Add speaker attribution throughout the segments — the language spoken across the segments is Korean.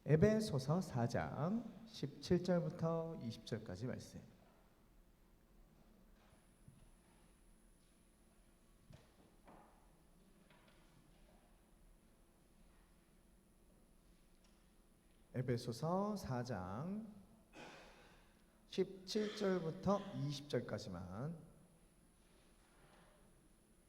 Speaker 1: 에베소서 4장 17절부터 20절까지 말씀. 에베소서 4장 17절부터 20절까지만.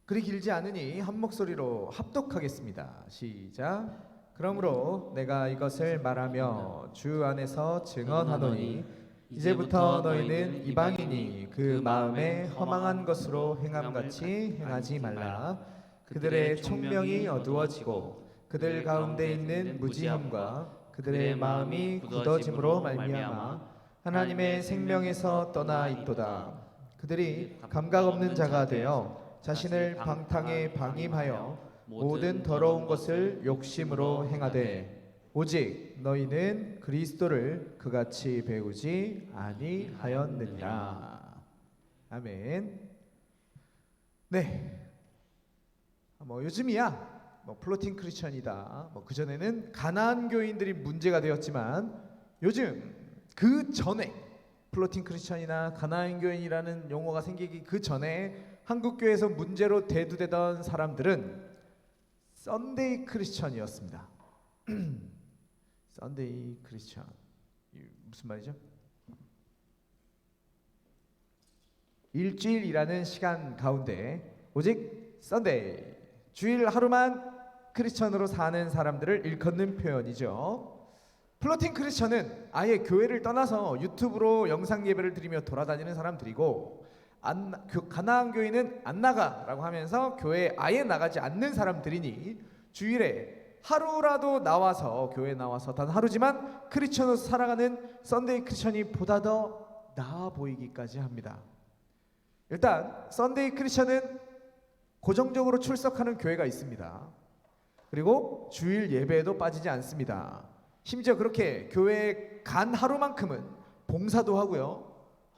Speaker 1: 그리 길지 않으니 한 목소리로 합독하겠습니다. 시작. 그러므로 내가 이것을 말하며 주 안에서 증언하노니 이제부터 너희는 이방인이 그 마음에 허망한 것으로 행함같이 행하지 말라. 그들의 총명이 어두워지고 그들 가운데 있는 무지함과 그들의 마음이 굳어짐으로 말미암아 하나님의 생명에서 떠나 있도다. 그들이 감각 없는 자가 되어 자신을 방탕에 방임하여 모든 더러운 것을 욕심으로 행하되 오직 너희는 그리스도를 그같이 배우지 아니하였느니라. 아멘. 네. 요즘이야 플로팅 크리스천이다. 그전에는 가나안 교인들이 문제가 되었지만 요즘 그 전에 플로팅 크리스천이나 가나안 교인이라는 용어가 생기기 그 전에 한국 교회에서 문제로 대두되던 사람들은 썬데이 크리스천이었습니다. 썬데이 크리스천 무슨 말이죠? 일주일이라는 시간 가운데 오직 썬데이 주일 하루만 크리스천으로 사는 사람들을 일컫는 표현이죠. 플로팅 크리스천은 아예 교회를 떠나서 유튜브로 영상 예배를 드리며 돌아다니는 사람들이고, 가나안 교인은 안 나가라고 하면서 교회에 아예 나가지 않는 사람들이니 주일에 하루라도 나와서 교회에 나와서 단 하루지만 크리스천으로 살아가는 썬데이 크리스천이 보다 더 나아 보이기까지 합니다. 일단 썬데이 크리스천은 고정적으로 출석하는 교회가 있습니다. 그리고 주일 예배에도 빠지지 않습니다. 심지어 그렇게 교회에 간 하루만큼은 봉사도 하고요,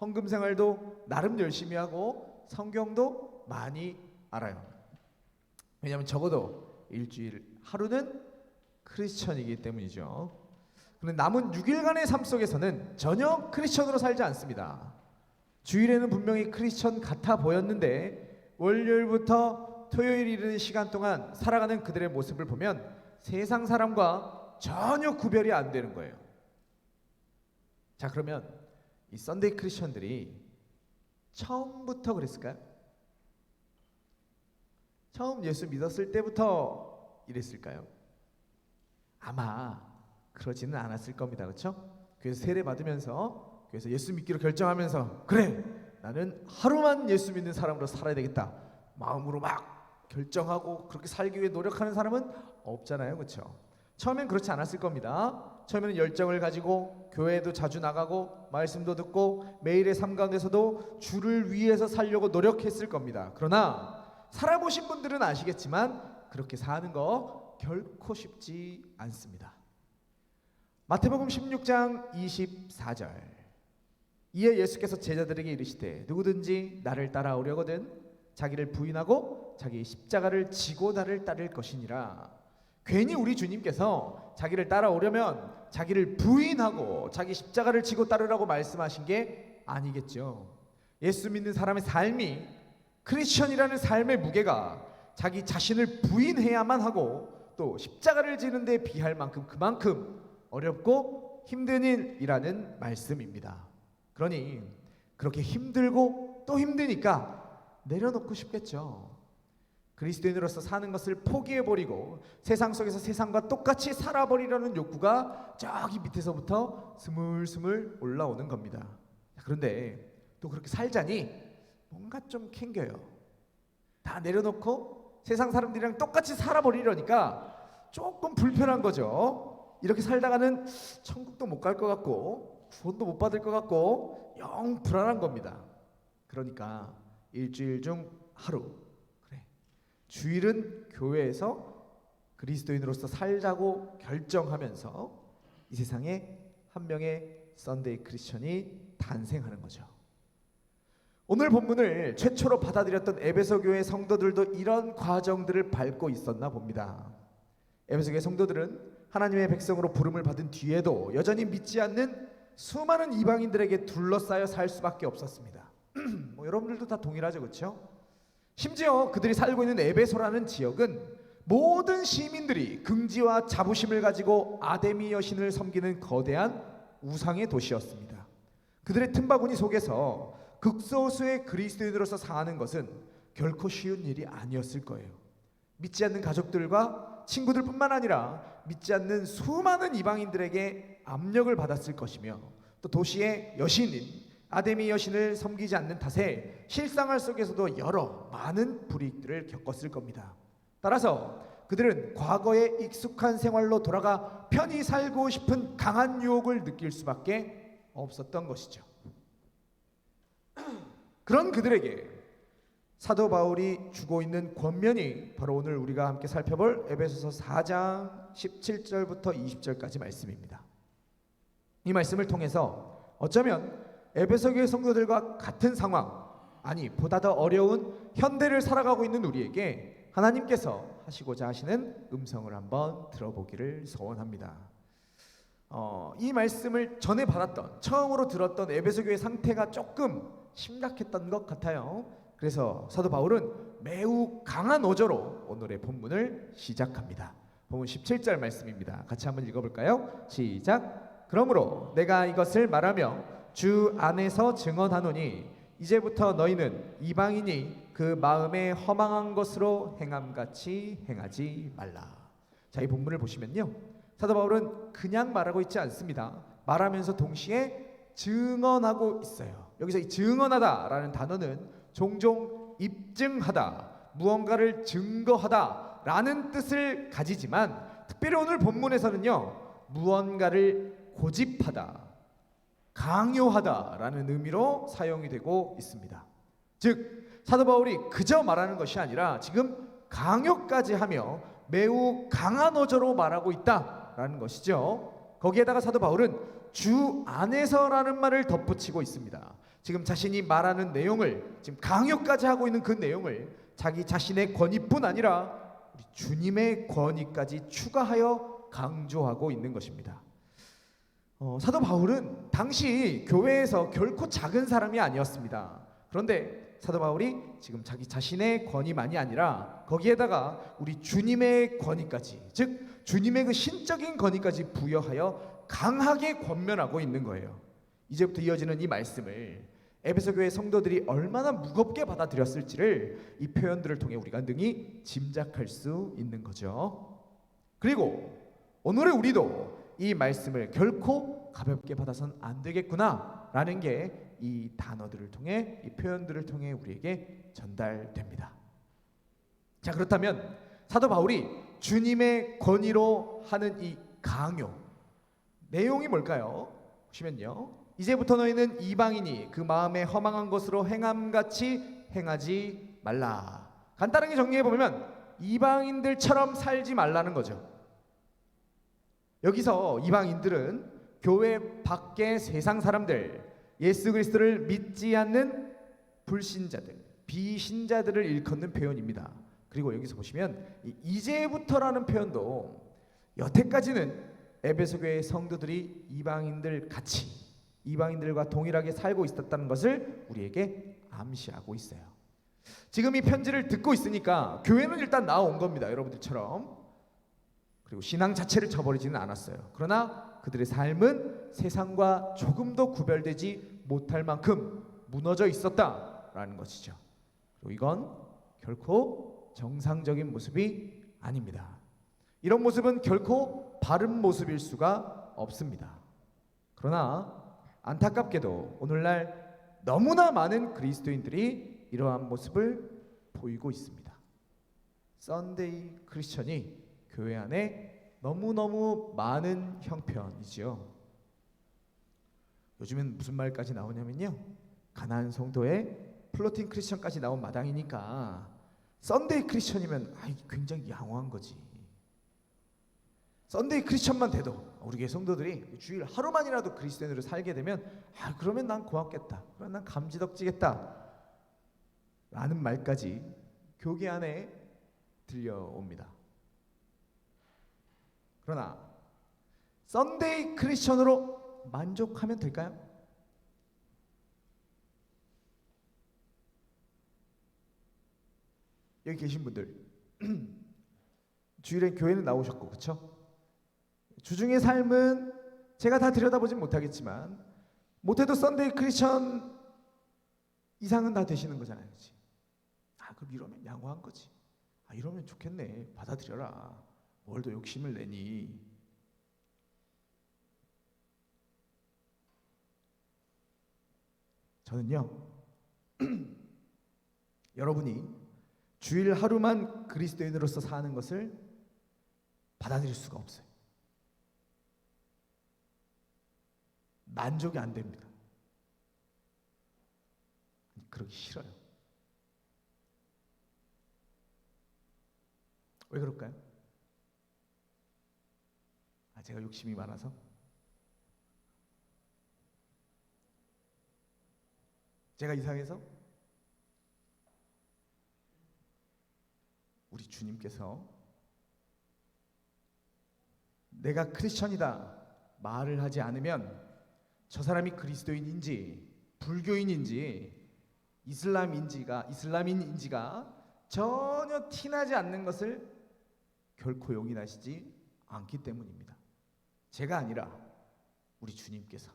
Speaker 1: 헌금 생활도 나름 열심히 하고 성경도 많이 알아요. 왜냐하면 적어도 일주일 하루는 크리스천이기 때문이죠. 그런데 남은 6일간의 삶 속에서는 전혀 크리스천으로 살지 않습니다. 주일에는 분명히 크리스천 같아 보였는데 월요일부터 토요일 이르는 시간 동안 살아가는 그들의 모습을 보면 세상 사람과 전혀 구별이 안 되는 거예요. 자, 그러면 이 썬데이 크리스천들이 처음부터 그랬을까요? 처음 예수 믿었을 때부터 이랬을까요? 아마 그러지는 않았을 겁니다. 그렇죠? 그래서 세례 받으면서, 그래서 예수 믿기로 결정하면서 그래, 나는 하루만 예수 믿는 사람으로 살아야 되겠다 마음으로 막 결정하고 그렇게 살기 위해 노력하는 사람은 없잖아요. 그렇죠? 처음엔 그렇지 않았을 겁니다. 처음에는 열정을 가지고 교회도 자주 나가고 말씀도 듣고 매일의 삶 가운데서도 주를 위해서 살려고 노력했을 겁니다. 그러나 살아보신 분들은 아시겠지만 그렇게 사는 거 결코 쉽지 않습니다. 마태복음 16장 24절. 이에 예수께서 제자들에게 이르시되 누구든지 나를 따라오려거든 자기를 부인하고 자기 십자가를 지고 나를 따를 것이니라. 괜히 우리 주님께서 자기를 따라오려면 자기를 부인하고 자기 십자가를 지고 따르라고 말씀하신 게 아니겠죠. 예수 믿는 사람의 삶이, 크리스천이라는 삶의 무게가 자기 자신을 부인해야만 하고 또 십자가를 지는 데 비할 만큼 그만큼 어렵고 힘든 일이라는 말씀입니다. 그러니 그렇게 힘들고 또 힘드니까 내려놓고 싶겠죠. 그리스도인으로서 사는 것을 포기해버리고 세상 속에서 세상과 똑같이 살아버리려는 욕구가 저기 밑에서부터 스물스물 올라오는 겁니다. 그런데 또 그렇게 살자니 뭔가 좀 캥겨요. 다 내려놓고 세상 사람들이랑 똑같이 살아버리려니까 조금 불편한 거죠. 이렇게 살다가는 천국도 못 갈 것 같고 구원도 못 받을 것 같고 영 불안한 겁니다. 그러니까 일주일 중 하루, 주일은 교회에서 그리스도인으로서 살자고 결정하면서 이 세상에 한 명의 썬데이 크리스천이 탄생하는 거죠. 오늘 본문을 최초로 받아들였던 에베소 교회 성도들도 이런 과정들을 밟고 있었나 봅니다. 에베소 교회 성도들은 하나님의 백성으로 부름을 받은 뒤에도 여전히 믿지 않는 수많은 이방인들에게 둘러싸여 살 수밖에 없었습니다. 뭐 여러분들도 다 동일하죠, 그렇죠? 심지어 그들이 살고 있는 에베소라는 지역은 모든 시민들이 긍지와 자부심을 가지고 아데미 여신을 섬기는 거대한 우상의 도시였습니다. 그들의 틈바구니 속에서 극소수의 그리스도인으로서 사는 것은 결코 쉬운 일이 아니었을 거예요. 믿지 않는 가족들과 친구들뿐만 아니라 믿지 않는 수많은 이방인들에게 압력을 받았을 것이며, 또 도시의 여신인 아데미 여신을 섬기지 않는 탓에 실생활 속에서도 여러 많은 불이익들을 겪었을 겁니다. 따라서 그들은 과거의 익숙한 생활로 돌아가 편히 살고 싶은 강한 유혹을 느낄 수밖에 없었던 것이죠. 그런 그들에게 사도 바울이 주고 있는 권면이 바로 오늘 우리가 함께 살펴볼 에베소서 4장 17절부터 20절까지 말씀입니다. 이 말씀을 통해서 어쩌면 에베소 교회 성도들과 같은 상황, 아니 보다 더 어려운 현대를 살아가고 있는 우리에게 하나님께서 하시고자 하시는 음성을 한번 들어보기를 소원합니다. 이 말씀을 전에 받았던, 처음으로 들었던 에베소 교회 상태가 조금 심각했던 것 같아요. 그래서 사도 바울은 매우 강한 어조로 오늘의 본문을 시작합니다. 본문 17절 말씀입니다. 같이 한번 읽어볼까요? 시작. 그러므로 내가 이것을 말하며 주 안에서 증언하노니 이제부터 너희는 이방인이 그 마음에 허망한 것으로 행함같이 행하지 말라. 자, 이 본문을 보시면요, 사도 바울은 그냥 말하고 있지 않습니다. 말하면서 동시에 증언하고 있어요. 여기서 이 증언하다라는 단어는 종종 입증하다, 무언가를 증거하다 라는 뜻을 가지지만, 특별히 오늘 본문에서는요, 무언가를 고집하다, 강요하다 라는 의미로 사용이 되고 있습니다. 즉 사도 바울이 그저 말하는 것이 아니라 지금 강요까지 하며 매우 강한 어조로 말하고 있다라는 것이죠. 거기에다가 사도 바울은 주 안에서라는 말을 덧붙이고 있습니다. 지금 자신이 말하는 내용을, 지금 강요까지 하고 있는 그 내용을 자기 자신의 권위뿐 아니라 우리 주님의 권위까지 추가하여 강조하고 있는 것입니다. 사도 바울은 당시 교회에서 결코 작은 사람이 아니었습니다. 그런데 사도 바울이 지금 자기 자신의 권위만이 아니라 거기에다가 우리 주님의 권위까지, 즉 주님의 그 신적인 권위까지 부여하여 강하게 권면하고 있는 거예요. 이제부터 이어지는 이 말씀을 에베소 교회 성도들이 얼마나 무겁게 받아들였을지를 이 표현들을 통해 우리가 능히 짐작할 수 있는 거죠. 그리고 오늘의 우리도 이 말씀을 결코 가볍게 받아선 안 되겠구나 라는 게 이 단어들을 통해, 이 표현들을 통해 우리에게 전달됩니다. 자, 그렇다면 사도 바울이 주님의 권위로 하는 이 강요, 내용이 뭘까요? 보시면요, 이제부터 너희는 이방인이 그 마음에 허망한 것으로 행함같이 행하지 말라. 간단하게 정리해보면 이방인들처럼 살지 말라는 거죠. 여기서 이방인들은 교회 밖의 세상 사람들, 예수 그리스도를 믿지 않는 불신자들, 비신자들을 일컫는 표현입니다. 그리고 여기서 보시면 이제부터라는 표현도 여태까지는 에베소 교회의 성도들이 이방인들 같이, 이방인들과 동일하게 살고 있었다는 것을 우리에게 암시하고 있어요. 지금 이 편지를 듣고 있으니까 교회는 일단 나온 겁니다, 여러분들처럼. 그리고 신앙 자체를 저버리지는 않았어요. 그러나 그들의 삶은 세상과 조금도 구별되지 못할 만큼 무너져 있었다라는 것이죠. 그리고 이건 결코 정상적인 모습이 아닙니다. 이런 모습은 결코 바른 모습일 수가 없습니다. 그러나 안타깝게도 오늘날 너무나 많은 그리스도인들이 이러한 모습을 보이고 있습니다. 썬데이 크리스천이 교회 안에 너무너무 많은 형편이지요. 요즘엔 무슨 말까지 나오냐면요, 가난한 성도에 플로팅 크리스천까지 나온 마당이니까 썬데이 크리스천이면 굉장히 양호한 거지. 썬데이 크리스천만 돼도 우리 교회 성도들이 주일 하루만이라도 그리스도인으로 살게 되면 그러면 난 고맙겠다, 그러면 난 감지덕지겠다 라는 말까지 교계 안에 들려옵니다. 그러나 썬데이 크리스천으로 만족하면 될까요? 여기 계신 분들 주일에 교회는 나오셨고, 그렇죠? 주중의 삶은 제가 다 들여다보진 못하겠지만 못해도 썬데이 크리스천 이상은 다 되시는 거잖아요, 그렇지? 그럼 이러면 양호한 거지. 이러면 좋겠네, 받아들여라. 뭘 더 욕심을 내니. 저는요 여러분이 주일 하루만 그리스도인으로서 사는 것을 받아들일 수가 없어요. 만족이 안 됩니다. 그러기 싫어요. 왜 그럴까요? 제가 욕심이 많아서? 제가 이상해서? 우리 주님께서 내가 크리스천이다 말을 하지 않으면 저 사람이 그리스도인인지 불교인인지 이슬람인지가 전혀 티나지 않는 것을 결코 용인하시지 않기 때문입니다. 제가 아니라 우리 주님께서.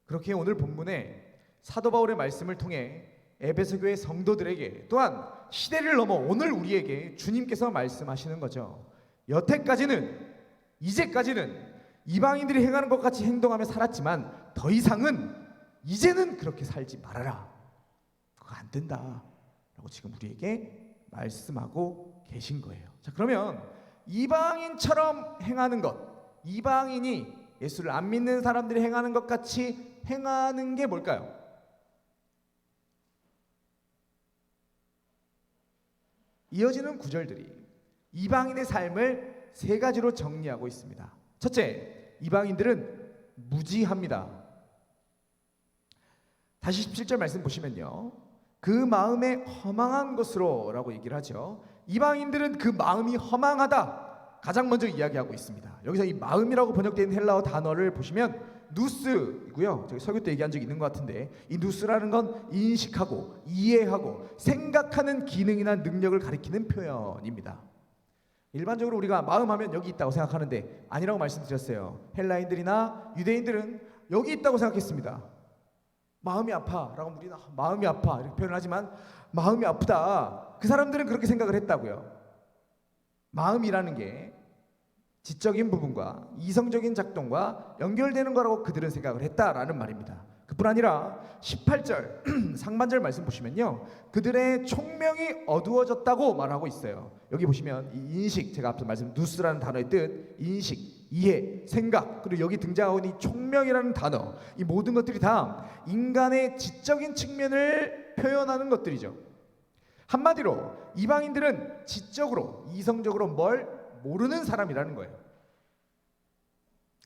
Speaker 1: 그렇게 오늘 본문에 사도 바울의 말씀을 통해 에베소 교회 성도들에게, 또한 시대를 넘어 오늘 우리에게 주님께서 말씀하시는 거죠. 여태까지는, 이제까지는 이방인들이 행하는 것 같이 행동하며 살았지만 더 이상은 이제는 그렇게 살지 말아라. 그거 안 된다 라고 지금 우리에게 말씀하고 계신 거예요. 자, 그러면 이방인처럼 행하는 것, 이방인이 예수를 안 믿는 사람들이 행하는 것 같이 행하는 게 뭘까요? 이어지는 구절들이 이방인의 삶을 세 가지로 정리하고 있습니다. 첫째, 이방인들은 무지합니다. 다시 17절 말씀 보시면요, 그 마음에 허망한 것으로 라고 얘기를 하죠. 이방인들은 그 마음이 허망하다 가장 먼저 이야기하고 있습니다. 여기서 이 마음이라고 번역된 헬라어 단어를 보시면 누스이고요. 저기 설교 때 얘기한 적이 있는 것 같은데, 이 누스라는 건 인식하고 이해하고 생각하는 기능이나 능력을 가리키는 표현입니다. 일반적으로 우리가 마음하면 여기 있다고 생각하는데 아니라고 말씀드렸어요. 헬라인들이나 유대인들은 여기 있다고 생각했습니다. 마음이 아파 라고 우리는 마음이 아파 이렇게 표현을 하지만 마음이 아프다, 그 사람들은 그렇게 생각을 했다고요. 마음이라는 게 지적인 부분과 이성적인 작동과 연결되는 거라고 그들은 생각을 했다라는 말입니다. 그뿐 아니라 18절 상반절 말씀 보시면요, 그들의 총명이 어두워졌다고 말하고 있어요. 여기 보시면 이 인식, 제가 앞서 말씀 누스라는 단어의 뜻, 인식, 이해, 생각, 그리고 여기 등장하고 있는 이 총명이라는 단어, 이 모든 것들이 다 인간의 지적인 측면을 표현하는 것들이죠. 한마디로 이방인들은 지적으로, 이성적으로 뭘 모르는 사람이라는 거예요.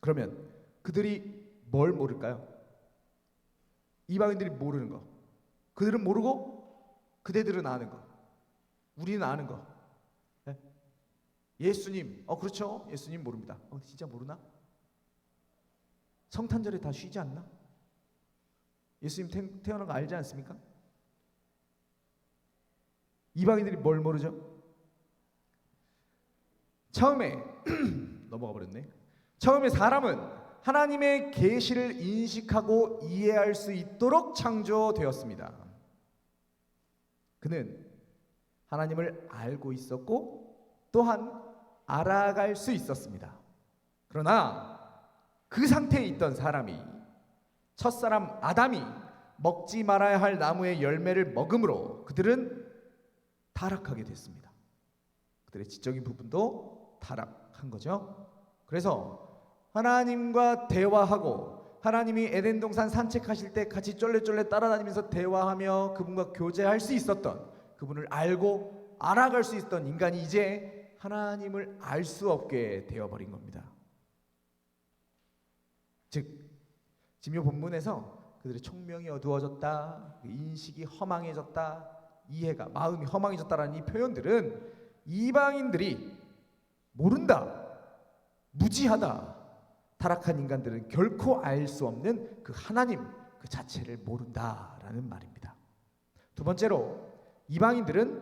Speaker 1: 그러면 그들이 뭘 모를까요? 이방인들이 모르는 거, 그들은 모르고 그대들은 아는 거, 우리는 아는 거. 네? 예수님, 그렇죠, 예수님 모릅니다. 진짜 모르나? 성탄절에 다 쉬지 않나? 예수님 태어난 거 알지 않습니까? 이방인들이 뭘 모르죠? 처음에 넘어가 버렸네. 처음에 사람은 하나님의 계시를 인식하고 이해할 수 있도록 창조되었습니다. 그는 하나님을 알고 있었고 또한 알아갈 수 있었습니다. 그러나 그 상태에 있던 사람이, 첫사람 아담이 먹지 말아야 할 나무의 열매를 먹음으로 그들은 타락하게 됐습니다. 그들의 지적인 부분도 타락한 거죠. 그래서 하나님과 대화하고, 하나님이 에덴 동산 산책하실 때 같이 쫄래쫄래 따라다니면서 대화하며 그분과 교제할 수 있었던, 그분을 알고 알아갈 수 있었던 인간이 이제 하나님을 알 수 없게 되어버린 겁니다. 즉 지금 이 본문에서 그들의 총명이 어두워졌다, 인식이 허망해졌다, 이해가, 마음이 허망해졌다라는 이 표현들은 이방인들이 모른다, 무지하다, 타락한 인간들은 결코 알 수 없는 그 하나님 그 자체를 모른다라는 말입니다. 두 번째로 이방인들은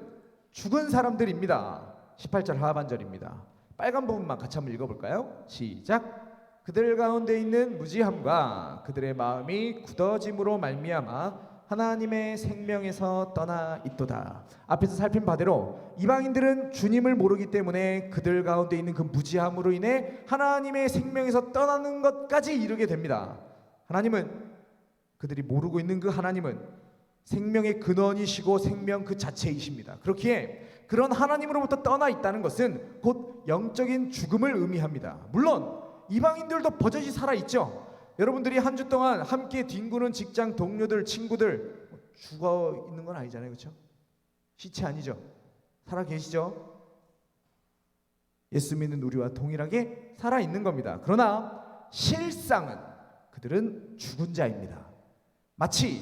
Speaker 1: 죽은 사람들입니다. 18절 하반절입니다. 빨간 부분만 같이 한번 읽어볼까요? 시작. 그들 가운데 있는 무지함과 그들의 마음이 굳어짐으로 말미암아 하나님의 생명에서 떠나 있도다. 앞에서 살핀 바대로 이방인들은 주님을 모르기 때문에 그들 가운데 있는 그 무지함으로 인해 하나님의 생명에서 떠나는 것까지 이르게 됩니다. 하나님은, 그들이 모르고 있는 그 하나님은 생명의 근원이시고 생명 그 자체이십니다. 그렇기에 그런 하나님으로부터 떠나 있다는 것은 곧 영적인 죽음을 의미합니다. 물론 이방인들도 버젓이 살아있죠. 여러분들이 한 주 동안 함께 뒹구는 직장 동료들, 친구들 죽어 있는 건 아니잖아요. 그렇죠? 시체 아니죠? 살아 계시죠? 예수 믿는 우리와 동일하게 살아있는 겁니다. 그러나 실상은 그들은 죽은 자입니다. 마치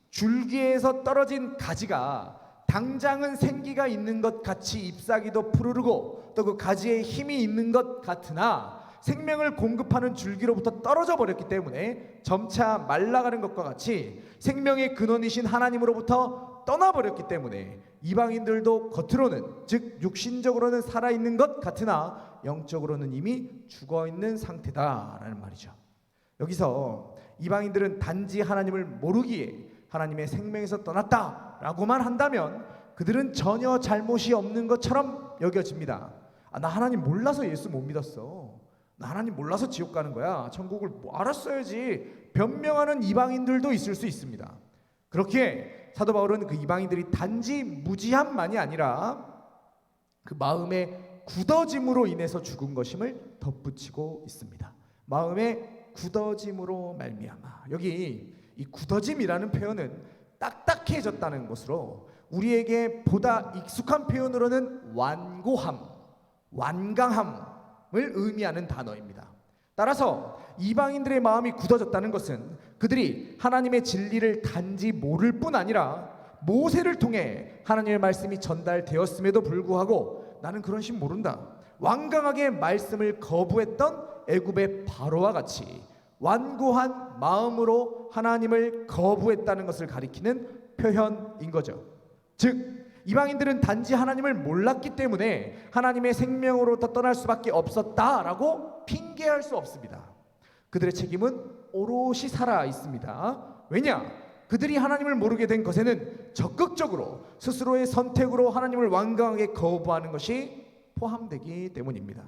Speaker 1: 줄기에서 떨어진 가지가 당장은 생기가 있는 것 같이 잎사귀도 푸르르고 또 그 가지에 힘이 있는 것 같으나 생명을 공급하는 줄기로부터 떨어져 버렸기 때문에 점차 말라가는 것과 같이 생명의 근원이신 하나님으로부터 떠나버렸기 때문에 이방인들도 겉으로는, 즉 육신적으로는 살아있는 것 같으나 영적으로는 이미 죽어있는 상태다라는 말이죠. 여기서 이방인들은 단지 하나님을 모르기에 하나님의 생명에서 떠났다라고만 한다면 그들은 전혀 잘못이 없는 것처럼 여겨집니다. 나 하나님 몰라서 예수 못 믿었어. 나 하나님 몰라서 지옥 가는 거야. 천국을 알았어야지. 변명하는 이방인들도 있을 수 있습니다. 그렇게 사도 바울은 그 이방인들이 단지 무지함만이 아니라 그 마음의 굳어짐으로 인해서 죽은 것임을 덧붙이고 있습니다. 마음의 굳어짐으로 말미암아. 여기 이 굳어짐이라는 표현은 딱딱해졌다는 것으로 우리에게 보다 익숙한 표현으로는 완고함, 완강함 을 의미하는 단어입니다. 따라서 이방인들의 마음이 굳어졌다는 것은 그들이 하나님의 진리를 단지 모를 뿐 아니라 모세를 통해 하나님의 말씀이 전달되었음에도 불구하고 나는 그런 신 모른다, 완강하게 말씀을 거부했던 애굽의 바로와 같이 완고한 마음으로 하나님을 거부했다는 것을 가리키는 표현인 거죠. 즉 이방인들은 단지 하나님을 몰랐기 때문에 하나님의 생명으로부터 떠날 수밖에 없었다라고 핑계할 수 없습니다. 그들의 책임은 오롯이 살아 있습니다. 왜냐? 그들이 하나님을 모르게 된 것에는 적극적으로 스스로의 선택으로 하나님을 완강하게 거부하는 것이 포함되기 때문입니다.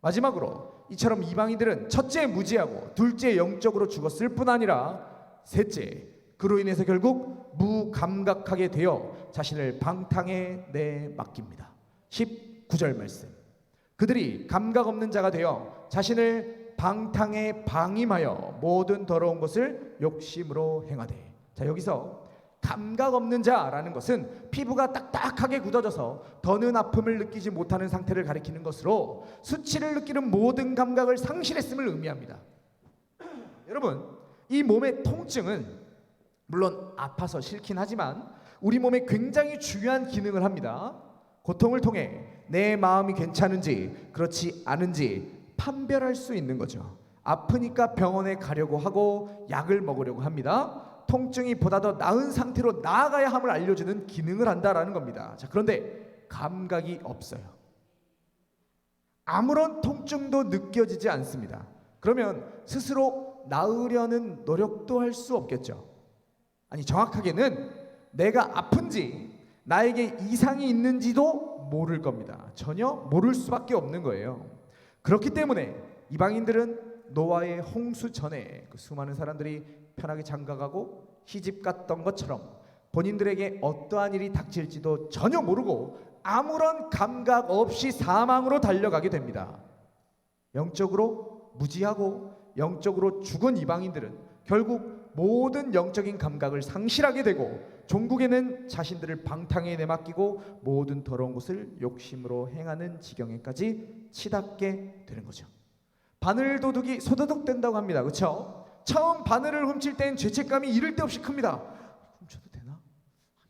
Speaker 1: 마지막으로 이처럼 이방인들은 첫째 무지하고 둘째 영적으로 죽었을 뿐 아니라 셋째 그로 인해서 결국 무감각하게 되어 자신을 방탕에 내맡깁니다. 19절 말씀. 그들이 감각 없는 자가 되어 자신을 방탕에 방임하여 모든 더러운 것을 욕심으로 행하되. 자, 여기서 감각 없는 자라는 것은 피부가 딱딱하게 굳어져서 더는 아픔을 느끼지 못하는 상태를 가리키는 것으로 수치를 느끼는 모든 감각을 상실했음을 의미합니다. 여러분, 이 몸의 통증은 물론 아파서 싫긴 하지만 우리 몸에 굉장히 중요한 기능을 합니다. 고통을 통해 내 마음이 괜찮은지 그렇지 않은지 판별할 수 있는 거죠. 아프니까 병원에 가려고 하고 약을 먹으려고 합니다. 통증이 보다 더 나은 상태로 나아가야 함을 알려주는 기능을 한다라는 겁니다. 자, 그런데 감각이 없어요. 아무런 통증도 느껴지지 않습니다. 그러면 스스로 나으려는 노력도 할 수 없겠죠. 아니, 정확하게는 내가 아픈지 나에게 이상이 있는지도 모를 겁니다. 전혀 모를 수밖에 없는 거예요. 그렇기 때문에 이방인들은 노아의 홍수 전에 그 수많은 사람들이 편하게 장가가고 시집갔던 것처럼 본인들에게 어떠한 일이 닥칠지도 전혀 모르고 아무런 감각 없이 사망으로 달려가게 됩니다. 영적으로 무지하고 영적으로 죽은 이방인들은 결국 모든 영적인 감각을 상실하게 되고 종국에는 자신들을 방탕에 내맡기고 모든 더러운 것을 욕심으로 행하는 지경에까지 치닫게 되는 거죠. 바늘도둑이 소도둑 된다고 합니다. 그렇죠? 처음 바늘을 훔칠 땐 죄책감이 이를 데 없이 큽니다. 훔쳐도 되나?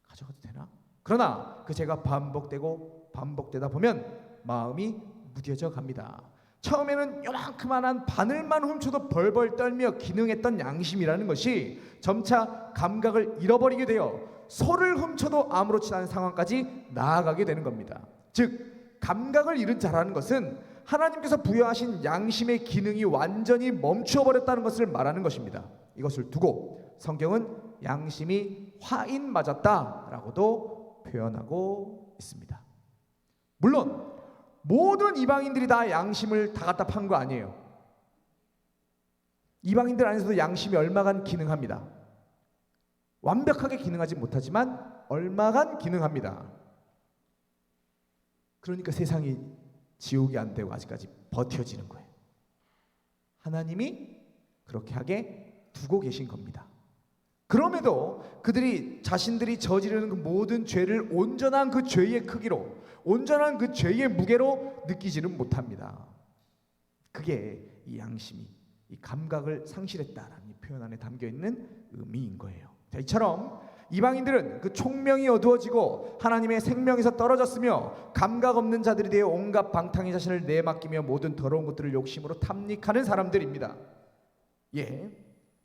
Speaker 1: 가져가도 되나? 그러나 그 죄가 반복되고 반복되다 보면 마음이 무뎌져 갑니다. 처음에는 요만큼만 바늘만 훔쳐도 벌벌 떨며 기능했던 양심이라는 것이 점차 감각을 잃어버리게 되어 소를 훔쳐도 아무렇지 않은 상황까지 나아가게 되는 겁니다. 즉 감각을 잃은 자라는 것은 하나님께서 부여하신 양심의 기능이 완전히 멈추어버렸다는 것을 말하는 것입니다. 이것을 두고 성경은 양심이 화인 맞았다라고도 표현하고 있습니다. 물론 모든 이방인들이 다 양심을 다 갖다 판 거 아니에요. 이방인들 안에서도 양심이 얼마간 기능합니다. 완벽하게 기능하지 못하지만 얼마간 기능합니다. 그러니까 세상이 지옥이 안 되고 아직까지 버텨지는 거예요. 하나님이 그렇게 하게 두고 계신 겁니다. 그럼에도 그들이 자신들이 저지르는 그 모든 죄를 온전한 그 죄의 크기로, 온전한 그 죄의 무게로 느끼지는 못합니다. 그게 이 양심이, 이 감각을 상실했다라는 이 표현 안에 담겨있는 의미인 거예요. 자, 이처럼 이방인들은 그 총명이 어두워지고 하나님의 생명에서 떨어졌으며 감각 없는 자들이 되어 온갖 방탕의 자신을 내맡기며 모든 더러운 것들을 욕심으로 탐닉하는 사람들입니다. 예,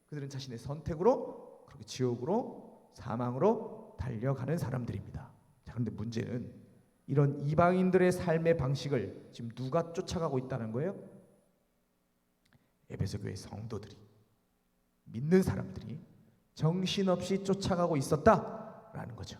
Speaker 1: 그들은 자신의 선택으로 그렇게 지옥으로, 사망으로 달려가는 사람들입니다. 자, 그런데 문제는 이런 이방인들의 삶의 방식을 지금 누가 쫓아가고 있다는 거예요? 에베소 교회 성도들이, 믿는 사람들이 정신없이 쫓아가고 있었다라는 거죠.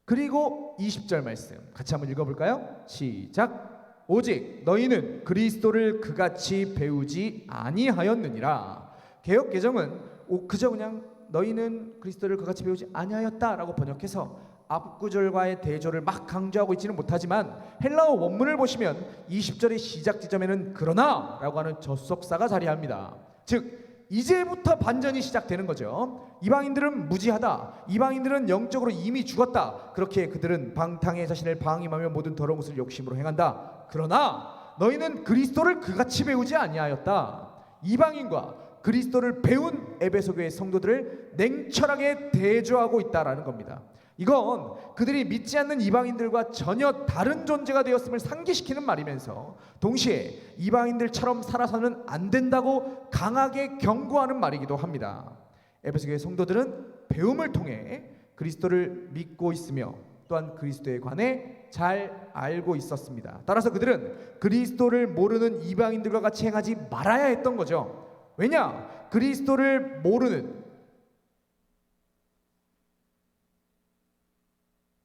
Speaker 1: 그리고 20절 말씀 같이 한번 읽어볼까요? 시작. 오직 너희는 그리스도를 그같이 배우지 아니하였느니라. 개역 개정은 그저 그냥 너희는 그리스도를 그같이 배우지 아니하였다라고 번역해서 앞구절과의 대조를 막 강조하고 있지는 못하지만 헬라어 원문을 보시면 20절의 시작 지점에는 그러나 라고 하는 접속사가 자리합니다. 즉 이제부터 반전이 시작되는 거죠. 이방인들은 무지하다, 이방인들은 영적으로 이미 죽었다, 그렇게 그들은 방탕의 자신을 방임하며 모든 더러운 것을 욕심으로 행한다. 그러나 너희는 그리스도를 그같이 배우지 아니하였다. 이방인과 그리스도를 배운 에베소 교회 성도들을 냉철하게 대조하고 있다라는 겁니다. 이건 그들이 믿지 않는 이방인들과 전혀 다른 존재가 되었음을 상기시키는 말이면서 동시에 이방인들처럼 살아서는 안 된다고 강하게 경고하는 말이기도 합니다. 에베소 교회 성도들은 배움을 통해 그리스도를 믿고 있으며 또한 그리스도에 관해 잘 알고 있었습니다. 따라서 그들은 그리스도를 모르는 이방인들과 같이 행하지 말아야 했던 거죠. 왜냐? 그리스도를 모르는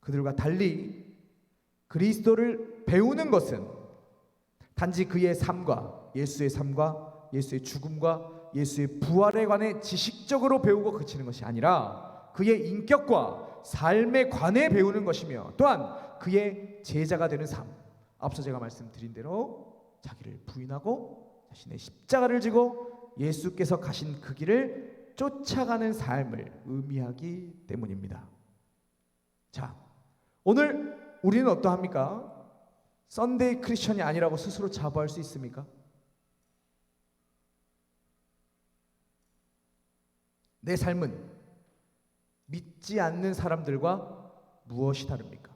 Speaker 1: 그들과 달리 그리스도를 배우는 것은 단지 그의 삶과 예수의 삶과 예수의 죽음과 예수의 부활에 관해 지식적으로 배우고 그치는 것이 아니라 그의 인격과 삶에 관해 배우는 것이며 또한 그의 제자가 되는 삶, 앞서 제가 말씀드린 대로 자기를 부인하고 자신의 십자가를 지고 예수께서 가신 그 길을 쫓아가는 삶을 의미하기 때문입니다. 자, 오늘 우리는 어떠합니까? 썬데이 크리스천이 아니라고 스스로 자부할 수 있습니까? 내 삶은 믿지 않는 사람들과 무엇이 다릅니까?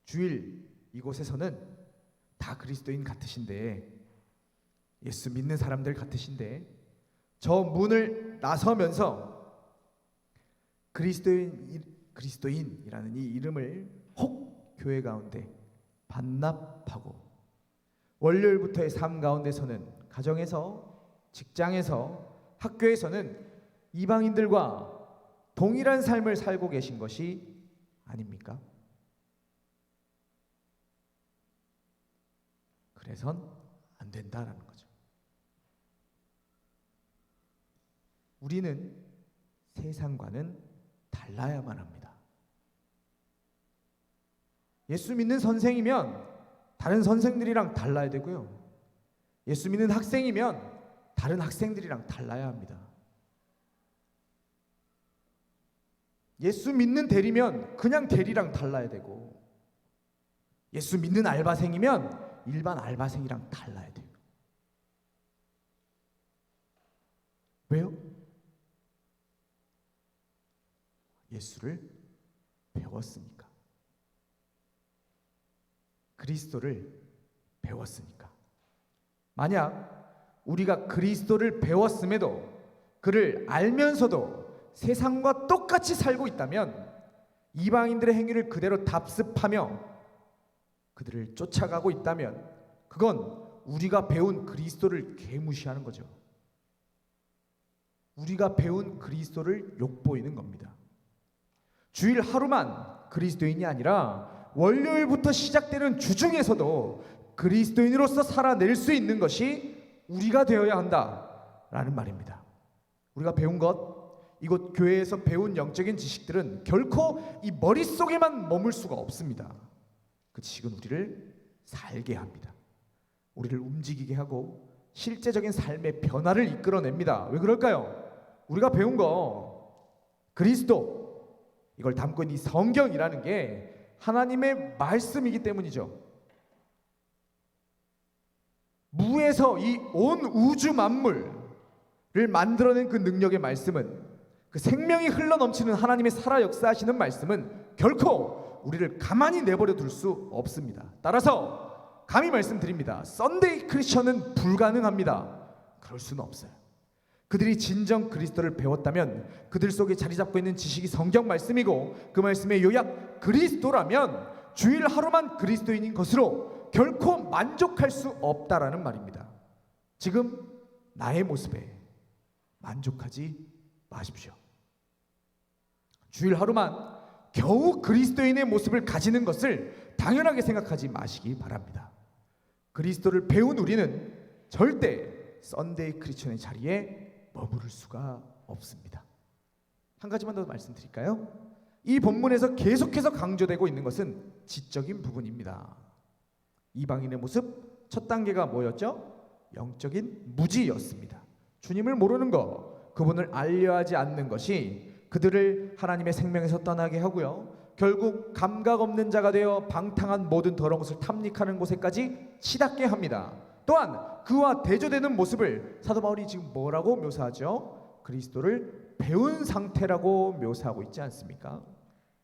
Speaker 1: 주일 이곳에서는 다 그리스도인 같으신데, 예수 믿는 사람들 같으신데, 저 문을 나서면서 그리스도인이라는 이 이름을 혹 교회 가운데 반납하고 월요일부터의 삶 가운데서는 가정에서, 직장에서, 학교에서는 이방인들과 동일한 삶을 살고 계신 것이 아닙니까? 그래선 안 된다라는 거죠. 우리는 세상과는 달라야만 합니다. 예수 믿는 선생이면 다른 선생들이랑 달라야 되고요. 예수 믿는 학생이면 다른 학생들이랑 달라야 합니다. 예수 믿는 대리면 그냥 대리랑 달라야 되고, 예수 믿는 알바생이면 일반 알바생이랑 달라야 돼요. 왜요? 예수를 배웠으니까. 그리스도를 배웠으니까. 만약 우리가 그리스도를 배웠음에도 그를 알면서도 세상과 똑같이 살고 있다면 이방인들의 행위를 그대로 답습하며 그들을 쫓아가고 있다면 그건 우리가 배운 그리스도를 개무시하는 거죠. 우리가 배운 그리스도를 욕보이는 겁니다. 주일 하루만 그리스도인이 아니라 월요일부터 시작되는 주 중에서도 그리스도인으로서 살아낼 수 있는 것이 우리가 되어야 한다라는 말입니다. 우리가 배운 것, 이곳 교회에서 배운 영적인 지식들은 결코 이 머릿속에만 머물 수가 없습니다. 그 지식은 우리를 살게 합니다. 우리를 움직이게 하고 실제적인 삶의 변화를 이끌어냅니다. 왜 그럴까요? 우리가 배운 거, 그리스도, 이걸 담고 있는 이 성경이라는 게 하나님의 말씀이기 때문이죠. 무에서 이 온 우주 만물을 만들어낸 그 능력의 말씀은, 그 생명이 흘러넘치는 하나님의 살아 역사하시는 말씀은 결코 우리를 가만히 내버려 둘 수 없습니다. 따라서 감히 말씀드립니다. 썬데이 크리스천은 불가능합니다. 그럴 수는 없어요. 그들이 진정 그리스도를 배웠다면 그들 속에 자리 잡고 있는 지식이 성경 말씀이고 그 말씀의 요약 그리스도라면 주일 하루만 그리스도인인 것으로 결코 만족할 수 없다라는 말입니다. 지금 나의 모습에 만족하지 마십시오. 주일 하루만 겨우 그리스도인의 모습을 가지는 것을 당연하게 생각하지 마시기 바랍니다. 그리스도를 배운 우리는 절대 썬데이 크리스천의 자리에 머무를 수가 없습니다. 한 가지만 더 말씀드릴까요? 이 본문에서 계속해서 강조되고 있는 것은 지적인 부분입니다. 이방인의 모습 첫 단계가 뭐였죠? 영적인 무지였습니다. 주님을 모르는 것, 그분을 알려하지 않는 것이 그들을 하나님의 생명에서 떠나게 하고요, 결국 감각 없는 자가 되어 방탕한 모든 더러운 것을 탐닉하는 곳에까지 치닫게 합니다. 또한 그와 대조되는 모습을 사도 바울이 지금 뭐라고 묘사하죠? 그리스도를 배운 상태라고 묘사하고 있지 않습니까?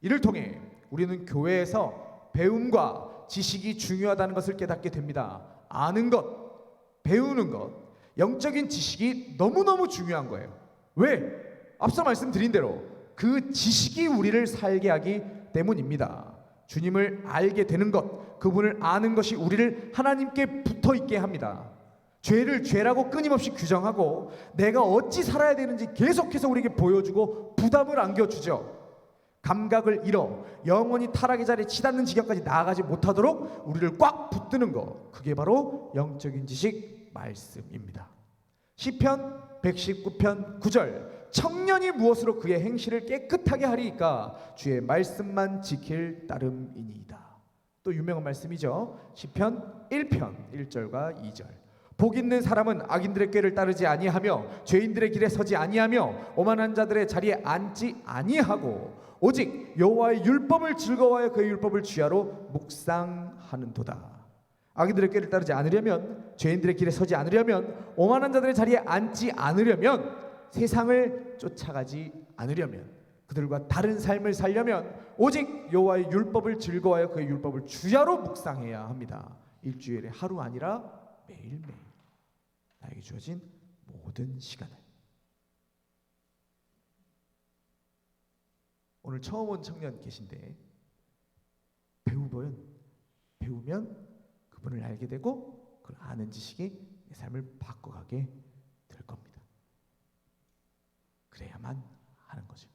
Speaker 1: 이를 통해 우리는 교회에서 배움과 지식이 중요하다는 것을 깨닫게 됩니다. 아는 것, 배우는 것, 영적인 지식이 너무너무 중요한 거예요. 왜? 앞서 말씀드린 대로 그 지식이 우리를 살게 하기 때문입니다. 주님을 알게 되는 것, 그분을 아는 것이 우리를 하나님께 붙어 있게 합니다. 죄를 죄라고 끊임없이 규정하고 내가 어찌 살아야 되는지 계속해서 우리에게 보여주고 부담을 안겨주죠. 감각을 잃어 영원히 타락의 자리에 치닫는 지경까지 나아가지 못하도록 우리를 꽉 붙드는 것, 그게 바로 영적인 지식 말씀입니다. 시편 119편 9절, 청년이 무엇으로 그의 행실을 깨끗하게 하리이까 주의 말씀만 지킬 따름이니이다. 또 유명한 말씀이죠. 시편 1편 1절과 2절. 복 있는 사람은 악인들의 꾀를 따르지 아니하며 죄인들의 길에 서지 아니하며 오만한 자들의 자리에 앉지 아니하고 오직 여호와의 율법을 즐거워하여 그의 율법을 주야로 묵상하는도다. 악인들의 꾀를 따르지 않으려면, 죄인들의 길에 서지 않으려면, 오만한 자들의 자리에 앉지 않으려면, 세상을 쫓아가지 않으려면, 그들과 다른 삶을 살려면 오직 여호와의 율법을 즐거워하여 그의 율법을 주야로 묵상해야 합니다. 일주일에 하루 아니라 매일매일 나에게 주어진 모든 시간을. 오늘 처음 온 청년 계신데 배우면 그분을 알게 되고 그걸 아는 지식이 내 삶을 바꿔가게 될 겁니다. 그래야만 하는 거죠.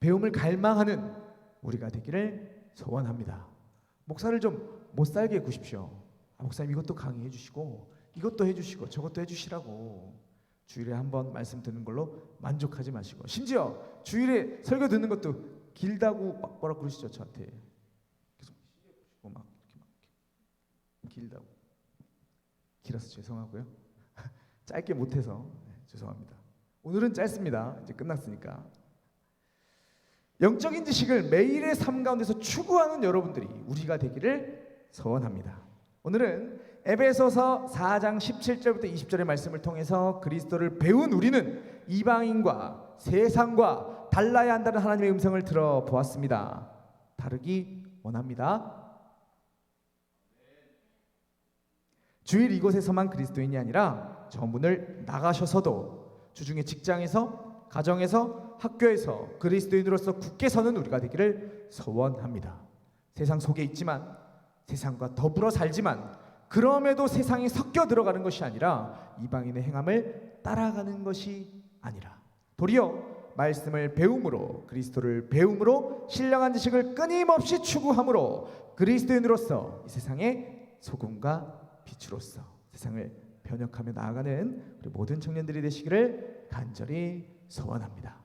Speaker 1: 배움을 갈망하는 우리가 되기를 소원합니다. 목사를 좀 못 살게 구십시오. 목사님 이것도 강의해 주시고 이것도 해주시고 저것도 해주시라고 주일에 한번 말씀 듣는 걸로 만족하지 마시고, 심지어 주일에 설교 듣는 것도 길다고 막 뭐라 그러시죠. 저한테 계속 막 이렇게 길다고. 길어서 죄송하고요. 짧게 못해서 죄송합니다. 오늘은 짧습니다. 이제 끝났으니까. 영적인 지식을 매일의 삶 가운데서 추구하는 여러분들이 우리가 되기를 소원합니다. 오늘은 에베소서 4장 17절부터 20절의 말씀을 통해서 그리스도를 배운 우리는 이방인과 세상과 달라야 한다는 하나님의 음성을 들어보았습니다. 다르기 원합니다. 주일 이곳에서만 그리스도인이 아니라 저 문을 나가셔서도 주중에 직장에서, 가정에서, 학교에서 그리스도인으로서 굳게 서는 우리가 되기를 소원합니다. 세상 속에 있지만, 세상과 더불어 살지만, 그럼에도 세상에 섞여 들어가는 것이 아니라 이방인의 행함을 따라가는 것이 아니라 도리어 말씀을 배움으로, 그리스도를 배움으로, 신령한 지식을 끊임없이 추구함으로 그리스도인으로서 이 세상의 소금과 빛으로서 세상을 변혁하며 나아가는 우리 모든 청년들이 되시기를 간절히 소원합니다.